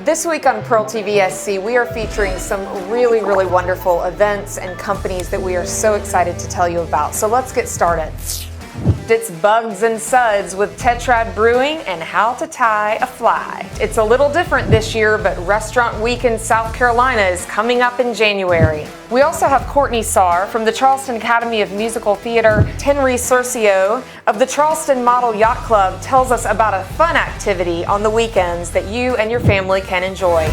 This week on PEARLtvsc, we are featuring some really wonderful events and companies that we are so excited to tell you about. So let's get started. It's Bugs and Suds with Tetrad Brewing and how to tie a fly. It's a little different this year, but Restaurant Week in South Carolina is coming up in January. We also have Courtney Sarr from the Charleston Academy of Musical Theater. Henry Cercio of the Charleston Model Yacht Club tells us about a fun activity on the weekends that you and your family can enjoy.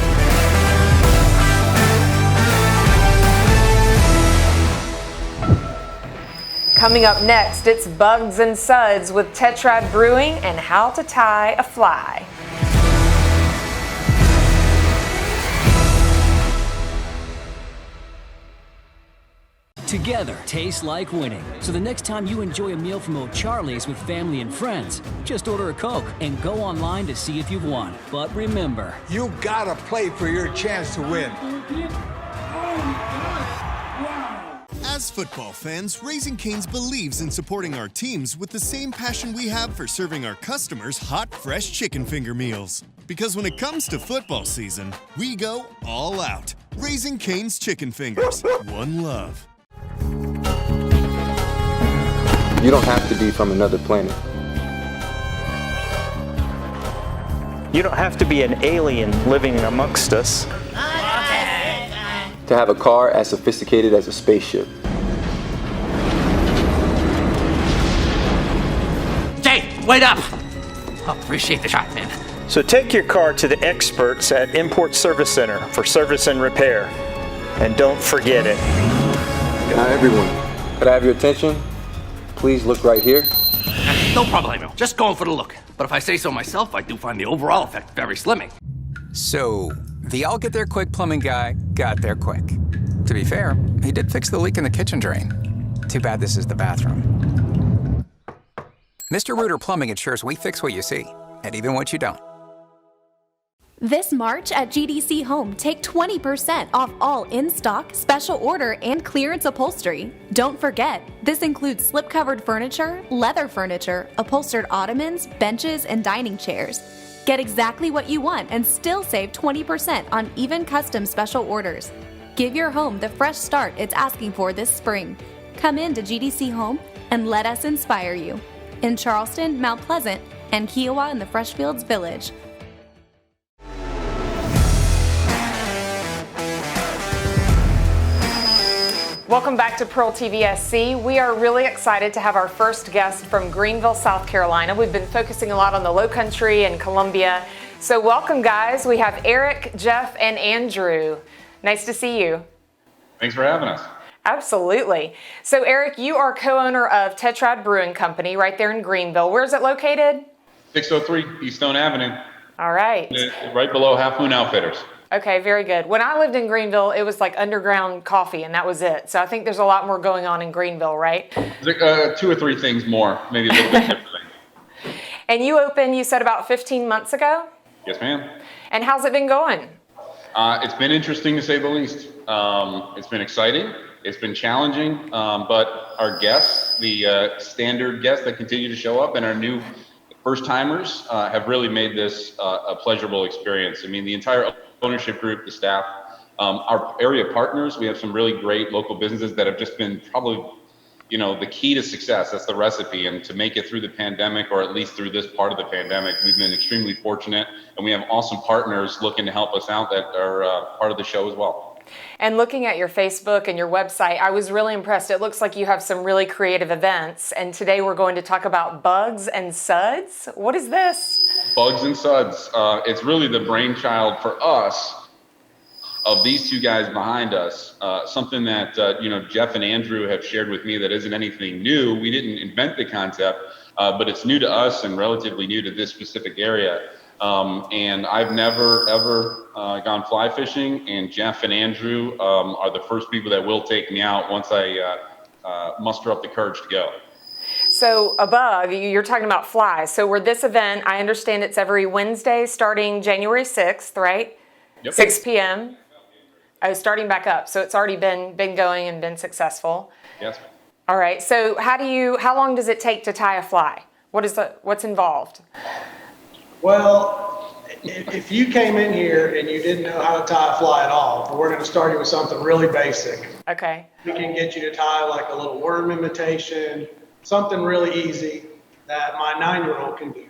Coming up next, it's Bugs and Suds with Tetrad Brewing and how to tie a fly. Together tastes like winning. So the next time you enjoy a meal from O'Charlie's with family and friends, just order a Coke and go online to see if you've won. But remember, you gotta play for your chance to win. As football fans, Raising Cane's believes in supporting our teams with the same passion we have for serving our customers hot, fresh chicken finger meals. Because when it comes to football season, we go all out. Raising Cane's Chicken Fingers. One love. You don't have to be from another planet. You don't have to be an alien living amongst us To have a car as sophisticated as a spaceship. Jay, wait up! Oh, appreciate the shot, man. So take your car to the experts at Import Service Center for service and repair. And don't forget it. Now everyone, could I have your attention? Please look right here. No problemo. Just going for the look. But if I say so myself, I do find the overall effect very slimming. So, the I'll-get-there-quick plumbing guy got there quick. To be fair, he did fix the leak in the kitchen drain. Too bad this is the bathroom. Mr. Rooter Plumbing ensures we fix what you see, and even what you don't. This March at GDC Home, take 20% off all in-stock, special order, and clearance upholstery. Don't forget, this includes slip-covered furniture, leather furniture, upholstered ottomans, benches, and dining chairs. Get exactly what you want and still save 20% on even custom special orders. Give your home the fresh start it's asking for this spring. Come in to GDC Home and let us inspire you. In Charleston, Mount Pleasant, and Kiowa in the Freshfields Village. Welcome back to PEARLtvsc. We are really excited to have our first guest from Greenville, South Carolina. We've been focusing a lot on the Low Country and Columbia. So welcome, guys. We have Eric, Jeff, and Andrew. Nice to see you. Thanks for having us. Absolutely. So Eric, you are co-owner of Tetrad Brewing Company right there in Greenville. Where is it located? 603 East Stone Avenue. All right. Right below Half Moon Outfitters. Okay, very good. When I lived in Greenville, it was like underground coffee, and that was it. So I think there's a lot more going on in Greenville, right? Two or three things more, maybe a little bit different things. And you opened, you said, about 15 months ago? Yes, ma'am. And how's it been going? It's been interesting, to say the least. It's been exciting. It's been challenging. But our guests, the standard guests that continue to show up, and our new first-timers have really made this a pleasurable experience. I mean, the entire ownership group, the staff, our area partners, we have some really great local businesses that have just been probably, the key to success. That's the recipe. And to make it through the pandemic, or at least through this part of the pandemic, we've been extremely fortunate. And we have awesome partners looking to help us out that are part of the show as well. And looking at your Facebook and your website, I was really impressed. It looks like you have some really creative events. And today we're going to talk about Bugs and Suds. What is this? Bugs and Suds. It's really the brainchild for us of these two guys behind us. Something that, Jeff and Andrew have shared with me that isn't anything new. We didn't invent the concept, but it's new to us and relatively new to this specific area. And I've never, ever gone fly fishing, and Jeff and Andrew are the first people that will take me out once I muster up the courage to go. So a bug, you're talking about flies. So we're this event, I understand it's every Wednesday starting January 6th, right? Yep. 6 p.m. Oh, starting back up. So it's already been going and been successful. Yes. All right. So how long does it take to tie a fly? What's involved? Well, if you came in here and you didn't know how to tie a fly at all, we're going to start you with something really basic. Okay. We can get you to tie like a little worm imitation, something really easy that my 9-year-old can do.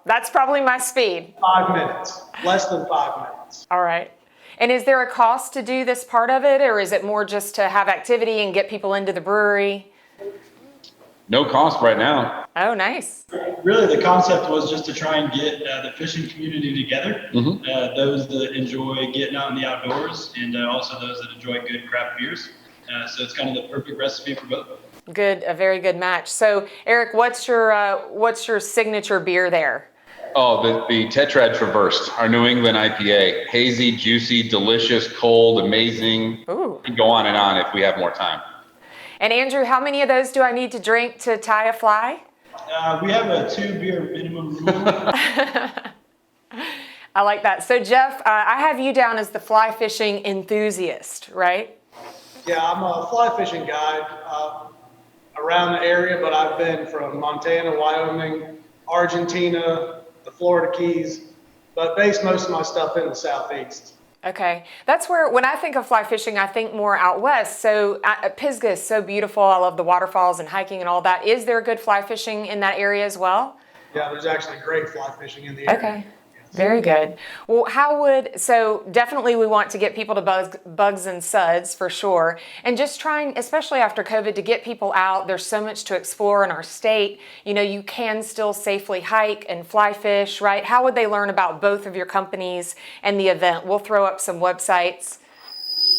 That's probably my speed. 5 minutes, less than 5 minutes. All right. And is there a cost to do this part of it, or is it more just to have activity and get people into the brewery? No cost right now. Oh, nice. Really, the concept was just to try and get the fishing community together. Those that enjoy getting out in the outdoors, and also those that enjoy good craft beers. So it's kind of the perfect recipe for both. Good, a very good match. So, Eric, what's your signature beer there? Oh, the Tetrad Traversed, our New England IPA. Hazy, juicy, delicious, cold, amazing. Ooh. We can go on and on if we have more time. And Andrew, how many of those do I need to drink to tie a fly? We have a 2-beer minimum rule. I like that. So Jeff, I have you down as the fly fishing enthusiast, right? Yeah, I'm a fly fishing guide around the area, but I've been from Montana, Wyoming, Argentina, the Florida Keys, but based most of my stuff in the Southeast. Okay, that's where, when I think of fly fishing, I think more out west. So Pisgah is so beautiful. I love the waterfalls and hiking and all that. Is there good fly fishing in that area as well? Yeah, there's actually great fly fishing in the area. Okay, very good. Well, so definitely we want to get people to Bugs and Suds for sure. And just trying, especially after COVID, to get people out. There's so much to explore in our state. You know, you can still safely hike and fly fish, right? How would they learn about both of your companies and the event? We'll throw up some websites.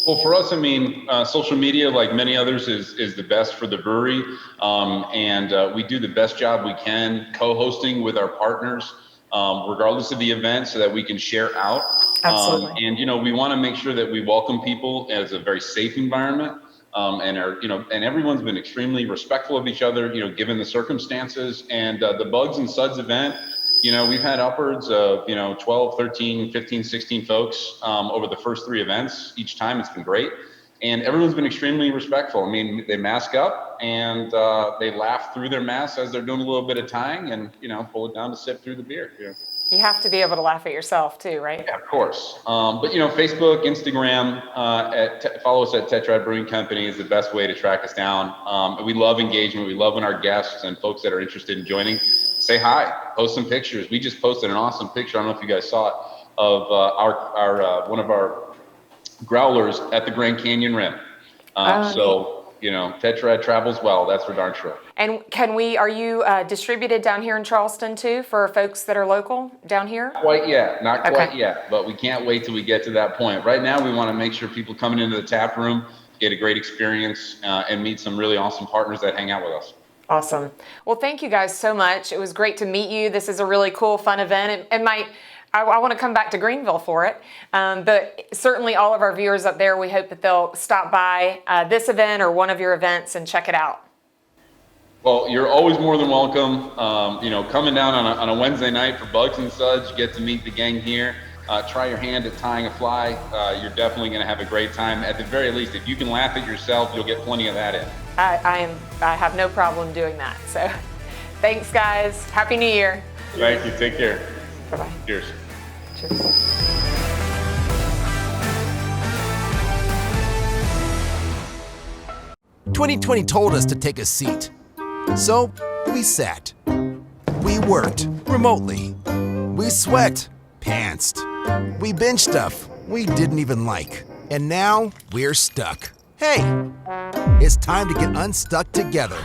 Well, for us, I mean, social media, like many others, is the best for the brewery. And we do the best job we can co-hosting with our partners, regardless of the event, so that we can share out. Absolutely. And, you know, we want to make sure that we welcome people as a very safe environment. And everyone's been extremely respectful of each other, you know, given the circumstances. And the Bugs and Suds event, you know, we've had upwards of, 12, 13, 15, 16 folks over the first 3 events. Each time it's been great. And everyone's been extremely respectful. I mean, they mask up and they laugh through their masks as they're doing a little bit of tying and, pull it down to sip through the beer. Yeah. You have to be able to laugh at yourself too, right? Yeah, of course. But, Facebook, Instagram, follow us at Tetrad Brewing Company is the best way to track us down. We love engagement. We love when our guests and folks that are interested in joining say hi, post some pictures. We just posted an awesome picture. I don't know if you guys saw it, of one of our growlers at the Grand Canyon Rim. Tetrad travels well. That's for darn sure. And are you distributed down here in Charleston too for folks that are local down here? Not quite yet, but we can't wait till we get to that point. Right now, we want to make sure people coming into the tap room get a great experience and meet some really awesome partners that hang out with us. Awesome. Well, thank you guys so much. It was great to meet you. This is a really cool, fun event. I want to come back to Greenville for it, but certainly all of our viewers up there, we hope that they'll stop by this event or one of your events and check it out. Well, you're always more than welcome. Coming down on a Wednesday night for Bugs and Suds, you get to meet the gang here. Try your hand at tying a fly. You're definitely going to have a great time. At the very least, if you can laugh at yourself, you'll get plenty of that in. I have no problem doing that. So thanks, guys. Happy New Year. Thank you. Take care. Bye-bye. Cheers. Cheers. 2020 told us to take a seat. So we sat. We worked remotely. We sweat, pantsed. We binged stuff we didn't even like. And now we're stuck. Hey, it's time to get unstuck together.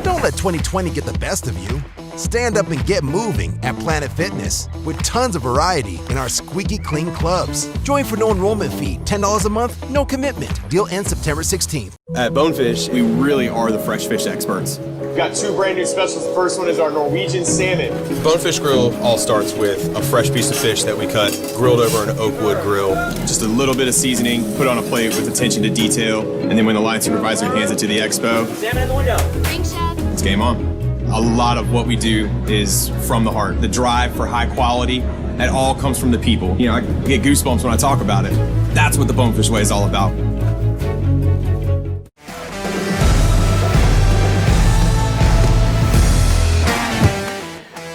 Don't let 2020 get the best of you. Stand up and get moving at Planet Fitness with tons of variety in our squeaky clean clubs. Join for no enrollment fee, $10 a month, no commitment. Deal ends September 16th. At Bonefish, we really are the fresh fish experts. We've got 2 brand new specials. The first one is our Norwegian salmon. Bonefish Grill all starts with a fresh piece of fish that we cut, grilled over an oak wood grill. Just a little bit of seasoning, put on a plate with attention to detail, and then when the line supervisor hands it to the expo, Salmon at the window. Thanks, Chef. It's game on. A lot of what we do is from the heart. The drive for high quality, that all comes from the people. I get goosebumps when I talk about it. That's what the Bonefish Way is all about.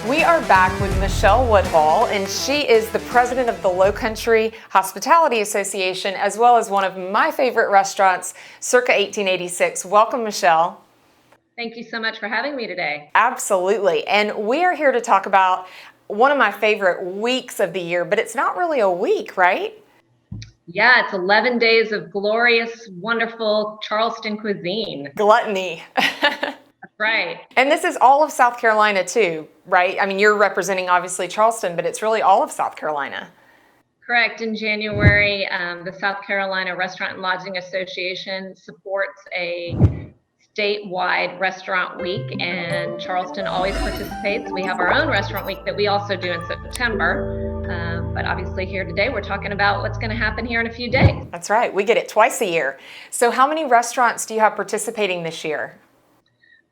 We are are back with Michelle Woodhall, and she is the president of the Low Country Hospitality Association, as well as one of my favorite restaurants, Circa 1886. Welcome, Michelle. Thank you so much for having me today. Absolutely. And we are here to talk about one of my favorite weeks of the year, but it's not really a week, right? Yeah, it's 11 days of glorious, wonderful Charleston cuisine. Gluttony. That's right. And this is all of South Carolina too, right? I mean, you're representing obviously Charleston, but it's really all of South Carolina. Correct. In January, the South Carolina Restaurant and Lodging Association supports a statewide restaurant week, and Charleston always participates. We have our own restaurant week that we also do in September. But obviously here today, we're talking about what's going to happen here in a few days. That's right. We get it twice a year. So how many restaurants do you have participating this year?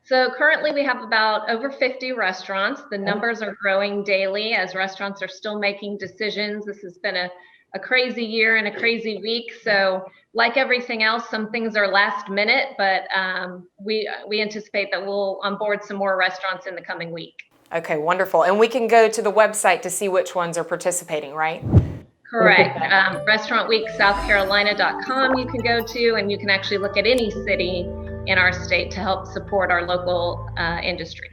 So currently we have about over 50 restaurants. The numbers are growing daily as restaurants are still making decisions. This has been a crazy year and a crazy week. So like everything else, some things are last minute, but we anticipate that we'll onboard some more restaurants in the coming week. Okay, wonderful. And we can go to the website to see which ones are participating, right? Correct. Restaurantweeksouthcarolina.com you can go to, and you can actually look at any city in our state to help support our local industry.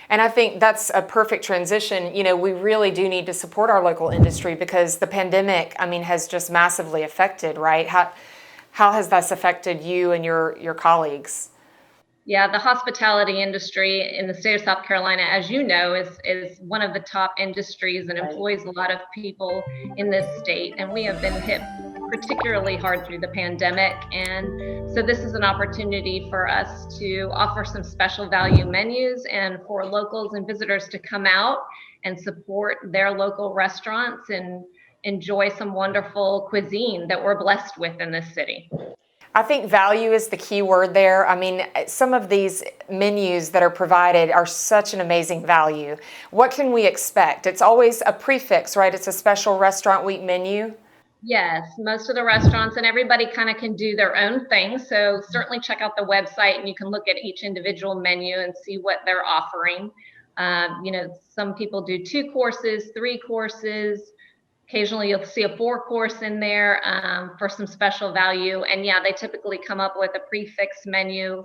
And I think that's a perfect transition. You know, we really do need to support our local industry because the pandemic, I mean, has just massively affected, right? How has this affected you and your colleagues? Yeah, the hospitality industry in the state of South Carolina, as you know, is one of the top industries and employs a lot of people in this state. And we have been hit particularly hard through the pandemic. And so this is an opportunity for us to offer some special value menus and for locals and visitors to come out and support their local restaurants and enjoy some wonderful cuisine that we're blessed with in this city. I think value is the key word there. I mean, some of these menus that are provided are such an amazing value. What can we expect? It's always a prefix, right? It's a special restaurant week menu. Yes, most of the restaurants and everybody kind of can do their own thing. So certainly check out the website and you can look at each individual menu and see what they're offering. You know, some people do 2 courses, 3 courses. Occasionally you'll see a 4-course in there for some special value. And yeah, they typically come up with a prefix menu,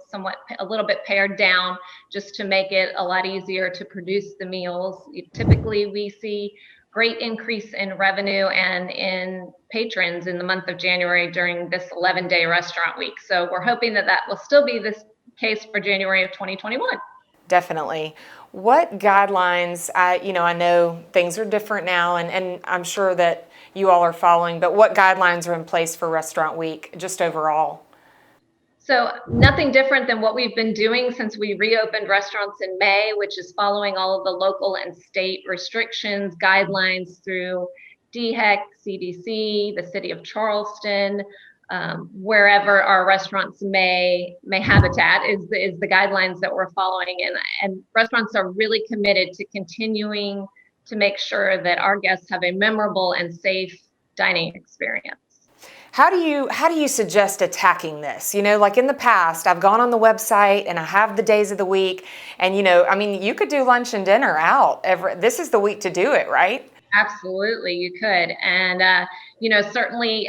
a little bit pared down just to make it a lot easier to produce the meals. Typically we see great increase in revenue and in patrons in the month of January during this 11-day restaurant week. So we're hoping that will still be this case for January of 2021. Definitely. What guidelines, I know things are different now and I'm sure that you all are following, but what guidelines are in place for Restaurant Week just overall? So nothing different than what we've been doing since we reopened restaurants in May, which is following all of the local and state restrictions, guidelines through DHEC, CDC, the city of Charleston, wherever our restaurants may habitat is the guidelines that we're following. And restaurants are really committed to continuing to make sure that our guests have a memorable and safe dining experience. How do you suggest attacking this? You know, like in the past, I've gone on the website and I have the days of the week and, you could do lunch and dinner out. This is the week to do it, right? Absolutely, you could. And, certainly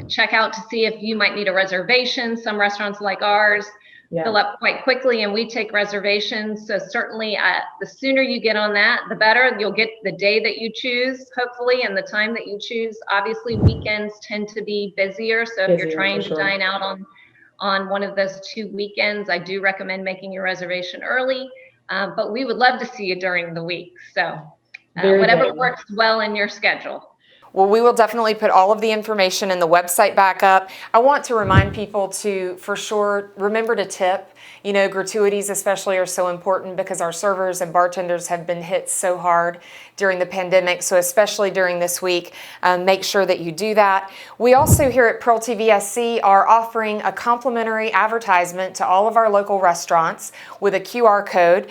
check out to see if you might need a reservation. Some restaurants like ours fill up quite quickly and we take reservations. So certainly the sooner you get on that, the better. You'll get the day that you choose, hopefully, and the time that you choose. Obviously, weekends tend to be busier. So if you're trying to dine out on one of those 2 weekends, I do recommend making your reservation early. But we would love to see you during the week. So whatever works well in your schedule. Well, we will definitely put all of the information in the website back up. I want to remind people to, for sure, remember to tip. Gratuities especially are so important because our servers and bartenders have been hit so hard during the pandemic. So especially during this week, make sure that you do that. We also here at PEARLtvsc are offering a complimentary advertisement to all of our local restaurants with a QR code.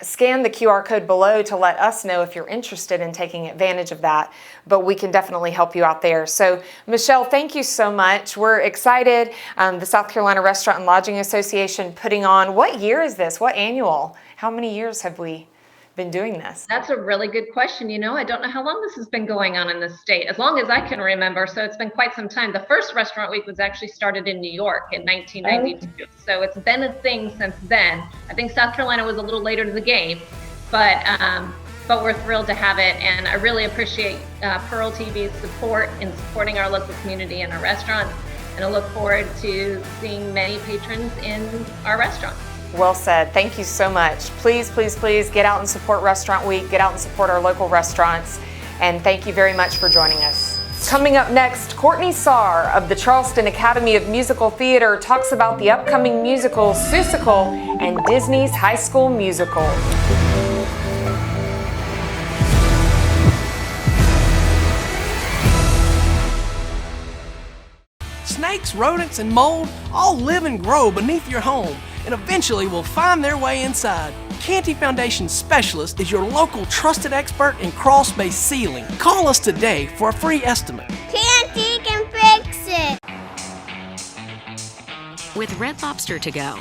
Scan the QR code below to let us know if you're interested in taking advantage of that. But we can definitely help you out there. So Michelle, thank you so much. We're excited. The South Carolina Restaurant and Lodging Association putting on, what year is this? What annual? How many years have we been doing this? That's a really good question. I don't know how long this has been going on in the state, as long as I can remember. So it's been quite some time. The first restaurant week was actually started in New York in 1992. So it's been a thing since then. I think South Carolina was a little later to the game, but we're thrilled to have it. And I really appreciate Pearl TV's support in supporting our local community and our restaurants. And I look forward to seeing many patrons in our restaurants. Well said. Thank you so much. Please, please, please get out and support Restaurant Week. Get out and support our local restaurants. And thank you very much for joining us. Coming up next, Courtney Sarr of the Charleston Academy of Musical Theater talks about the upcoming musical Seussical and Disney's High School Musical. Snakes, rodents, and mold all live and grow beneath your home and eventually will find their way inside. Canty Foundation Specialist is your local trusted expert in crawl-space sealing. Call us today for a free estimate. Canty can fix it. With Red Lobster To Go,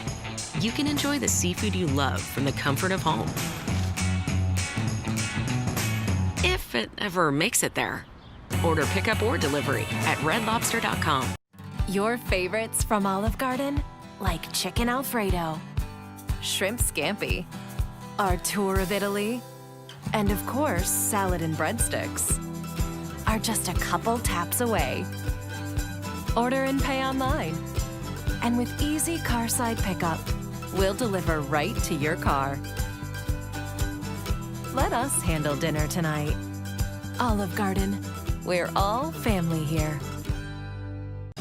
you can enjoy the seafood you love from the comfort of home. If it ever makes it there. Order pickup or delivery at redlobster.com. Your favorites from Olive Garden? Like chicken Alfredo, shrimp scampi, our tour of Italy, and of course, salad and breadsticks are just a couple taps away. Order and pay online. And with easy carside pickup, we'll deliver right to your car. Let us handle dinner tonight. Olive Garden, we're all family here.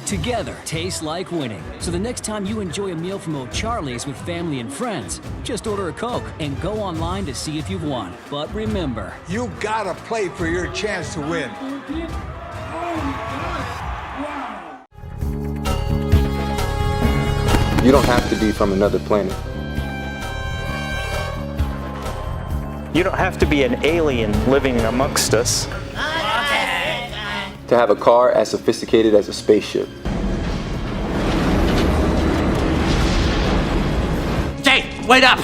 Together tastes like winning. So the next time you enjoy a meal from Old Charlie's with family and friends, just order a Coke and go online to see if you've won. But remember, you gotta play for your chance to win. You don't have to be from another planet. You don't have to be an alien living amongst us To have a car as sophisticated as a spaceship. Jay, wait up!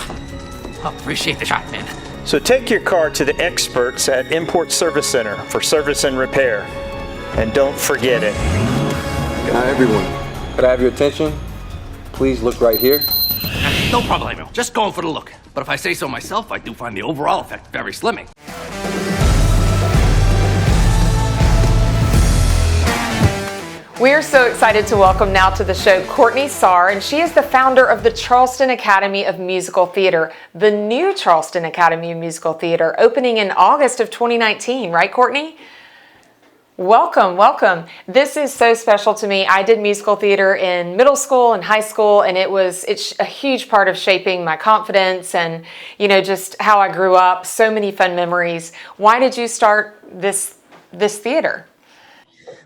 Oh, appreciate the shot, man. So take your car to the experts at Import Service Center for service and repair. And don't forget it. Now everyone, could I have your attention? Please look right here. No problemo. Just going for the look. But if I say so myself, I do find the overall effect very slimming. We are so excited to welcome now to the show Courtney Sarr, and she is the founder of the Charleston Academy of Musical Theater, the new Charleston Academy of Musical Theater, opening in August of 2019, right, Courtney? Welcome, welcome. This is so special to me. I did musical theater in middle school and high school, and it's a huge part of shaping my confidence and, just how I grew up. So many fun memories. Why did you start this theater?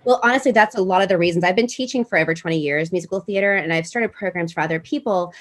Well, honestly, that's a lot of the reasons. I've been teaching for over 20 years, musical theater, and I've started programs for other people.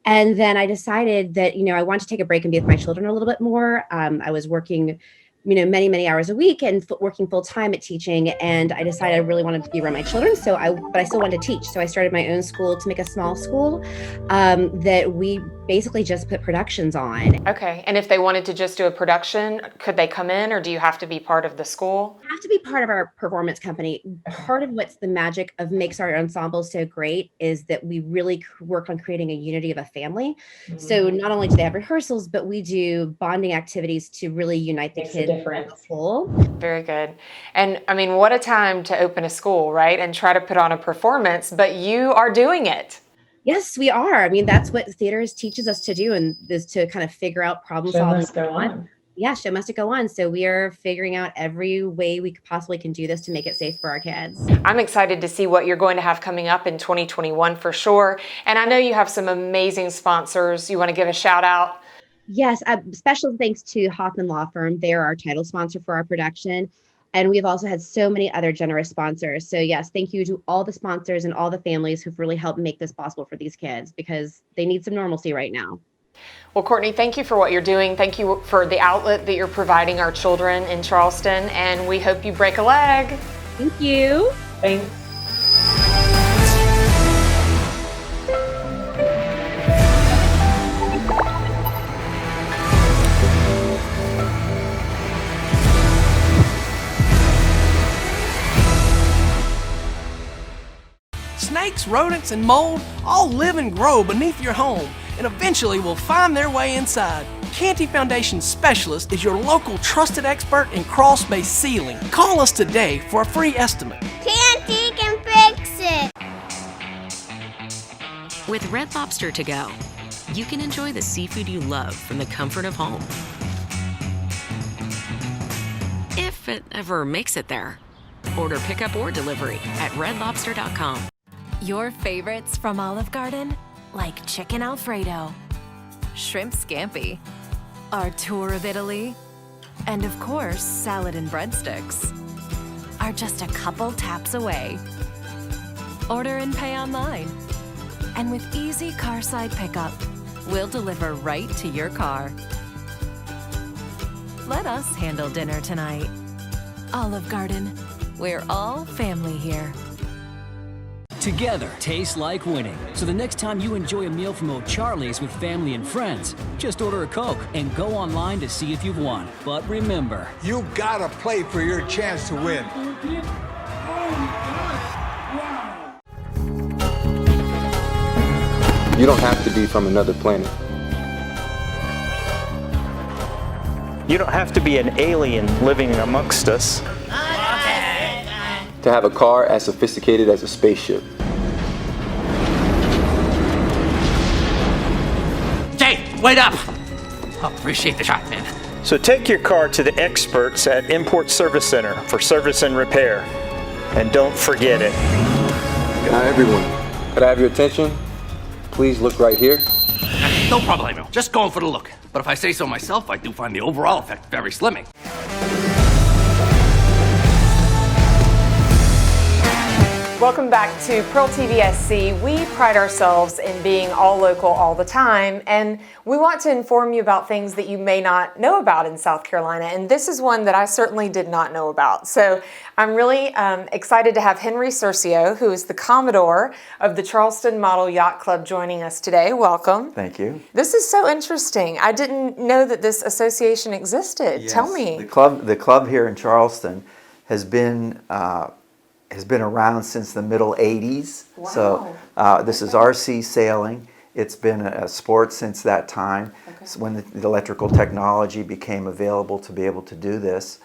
And then I decided that, I wanted to take a break and be with my children a little bit more. I was working, many, many hours a week and working full time at teaching. And I decided I really wanted to be around my children. But I still wanted to teach. So I started my own school to make a small school that we basically just put productions on. Okay. And if they wanted to just do a production, could they come in, or do you have to be part of the school? You have to be part of our performance company. Part of what's the magic of makes our ensemble so great is that we really work on creating a unity of a family. Mm-hmm. So not only do they have rehearsals, but we do bonding activities to really unite the kids as a whole. Very good. And what a time to open a school, right? And try to put on a performance, but you are doing it. Yes, we are. That's what theater teaches us to do, and is to kind of figure out problem solving. Show must go on. Yeah, show must go on. So we are figuring out every way we possibly can do this to make it safe for our kids. I'm excited to see what you're going to have coming up in 2021 for sure. And I know you have some amazing sponsors. You want to give a shout out? Yes, special thanks to Hoffman Law Firm. They are our title sponsor for our production. And we've also had so many other generous sponsors. So yes, thank you to all the sponsors and all the families who've really helped make this possible for these kids, because they need some normalcy right now. Well, Courtney, thank you for what you're doing. Thank you for the outlet that you're providing our children in Charleston, and we hope you break a leg. Thank you. Thanks. insects, rodents, and mold all live and grow beneath your home and eventually will find their way inside. Canty Foundation Specialist is your local trusted expert in crawl-space sealing. Call us today for a free estimate. Canty can fix it. With Red Lobster to go, you can enjoy the seafood you love from the comfort of home. If it ever makes it there. Order pickup or delivery at redlobster.com. Your favorites from Olive Garden, like chicken Alfredo, shrimp scampi, our tour of Italy, and of course, salad and breadsticks, are just a couple taps away. Order and pay online. And with easy carside pickup, we'll deliver right to your car. Let us handle dinner tonight. Olive Garden. We're all family here. Together tastes like winning. So the next time you enjoy a meal from O'Charlie's with family and friends, just order a Coke and go online to see if you've won. But remember, you gotta play for your chance to win. You don't have to be from another planet. You don't have to be an alien living amongst us To have a car as sophisticated as a spaceship. Jay, wait up! Oh, appreciate the shot, man. So take your car to the experts at Import Service Center for service and repair. And don't forget it. Now everyone, could I have your attention? Please look right here. No problemo. Just going for the look. But if I say so myself, I do find the overall effect very slimming. Welcome back to PEARLtvsc. We pride ourselves in being all local all the time, and we want to inform you about things that you may not know about in South Carolina, and this is one that I certainly did not know about. So I'm really excited to have Henry Seussical, who is the Commodore of the Charleston Model Yacht Club, joining us today. Welcome. Thank you. This is so interesting. I didn't know that this association existed. Yes. Tell me. The club here in Charleston has been around since the middle 80s. Wow. So this is RC sailing. It's been a sport since that time. Okay. So when the electrical technology became available to be able to do this.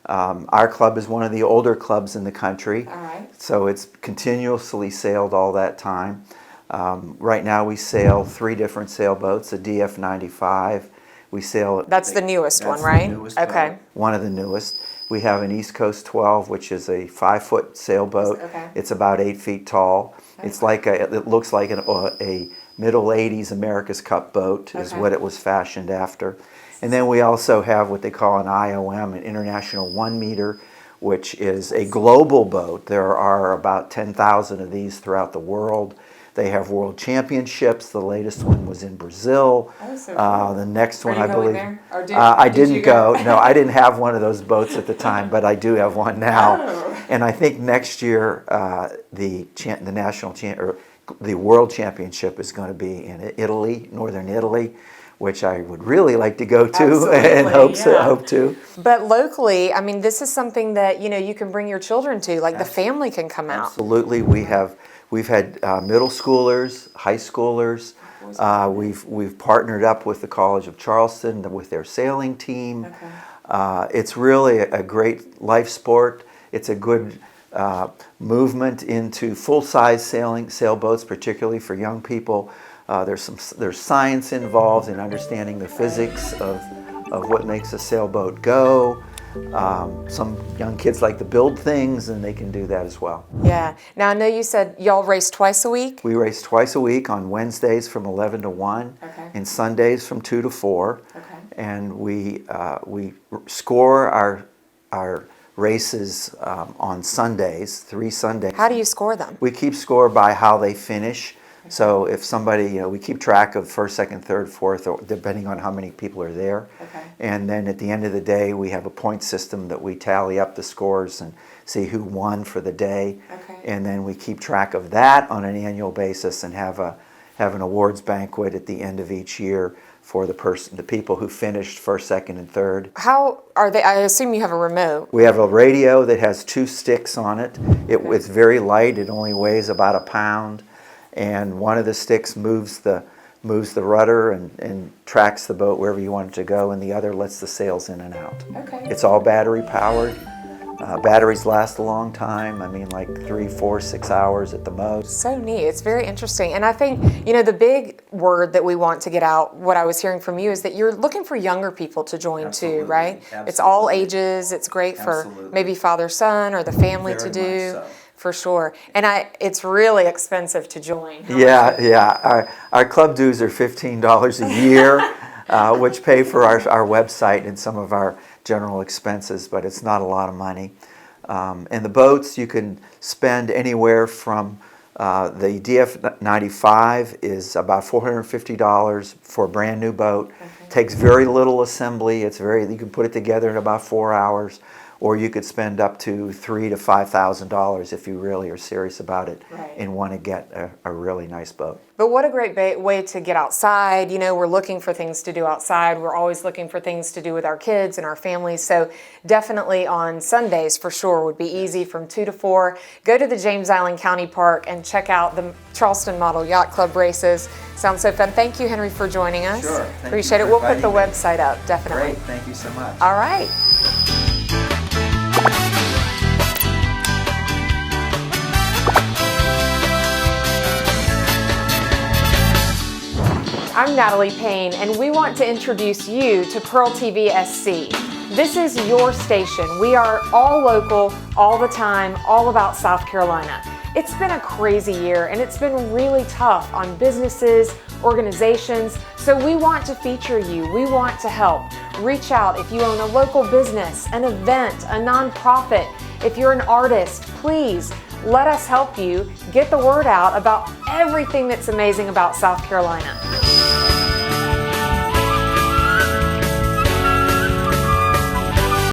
Our club is one of the older clubs in the country. All right. So it's continuously sailed all that time. Right now we sail 3 different sailboats, a DF-95. We sail... That's the newest one, right? Okay. Boat, one of the newest. We have an East Coast 12, which is a 5-foot sailboat. Okay. It's about 8 feet tall. Okay. It's like it looks like a middle 80s America's Cup boat is Okay. what it was fashioned after. And then we also have what they call an IOM, an International 1 meter, which is a global boat. There are about 10,000 of these throughout the world. They have world championships. The latest one was in Brazil. Oh, so cool. The next one, Are you I going believe. there? Or I did you didn't go. No, I didn't have one of those boats at the time, but I do have one now. Oh. And I think next year the world championship is going to be in Italy, northern Italy, which I would really like to go to. Absolutely, and yeah. hope to. But locally, I mean, this is something that you can bring your children to. Like the family can come out. Absolutely, we've had middle schoolers, high schoolers. We've partnered up with the College of Charleston with their sailing team. Okay. It's really a great life sport. It's a good movement into full-size sailboats, particularly for young people. There's science involved in understanding the physics of what makes a sailboat go. Some young kids like to build things, and they can do that as well. Yeah. Now, I know you said y'all race twice a week? We race twice a week on Wednesdays from 11 to 1 Okay. and Sundays from 2 to 4. Okay. And we score our races on Sundays, 3 Sundays. How do you score them? We keep score by how they finish. So if somebody, we keep track of first, second, third, fourth, or depending on how many people are there. Okay. And then at the end of the day, we have a point system that we tally up the scores and see who won for the day. Okay. And then we keep track of that on an annual basis and have have an awards banquet at the end of each year for the people who finished first, second, and third. How are they? I assume you have a remote. We have a radio that has 2 sticks on it. It's very light. It only weighs about a pound, and one of the sticks moves the rudder and tracks the boat wherever you want it to go, and the other lets the sails in and out. Okay. It's all battery powered. Batteries last a long time. I mean, like 3, 4, 6 hours at the most. So neat. It's very interesting. And I think, you know, the big word that we want to get out, what I was hearing from you, is that you're looking for younger people to join too, right? Absolutely. It's all ages. It's great for maybe father-son or the family to do. Much so. For sure. And it's really expensive to join. Yeah. Our club dues are $15 a year, which pay for our website and some of our general expenses, but it's not a lot of money. And the boats, you can spend anywhere from the DF95 is about $450 for a brand new boat. Takes very little assembly. You can put it together in about 4 hours. Or you could spend up to $3,000 to $5,000 if you really are serious about it and want to get a really nice boat. But what a great way to get outside. You know, we're looking for things to do outside. We're always looking for things to do with our kids and our families. So definitely on Sundays for sure would be easy from 2 to 4. Go to the James Island County Park and check out the Charleston Model Yacht Club races. Sounds so fun. Thank you, Henry, for joining us. Sure. Appreciate it. We'll put the website up, definitely. Great. Thank you so much. All right. I'm Natalie Payne, and we want to introduce you to PEARLtvsc. This is your station. We are all local, all the time, all about South Carolina. It's been a crazy year, and it's been really tough on businesses, organizations, so we want to feature you. We want to help. Reach out if you own a local business, an event, a nonprofit. If you're an artist, please let us help you get the word out about everything that's amazing about South Carolina.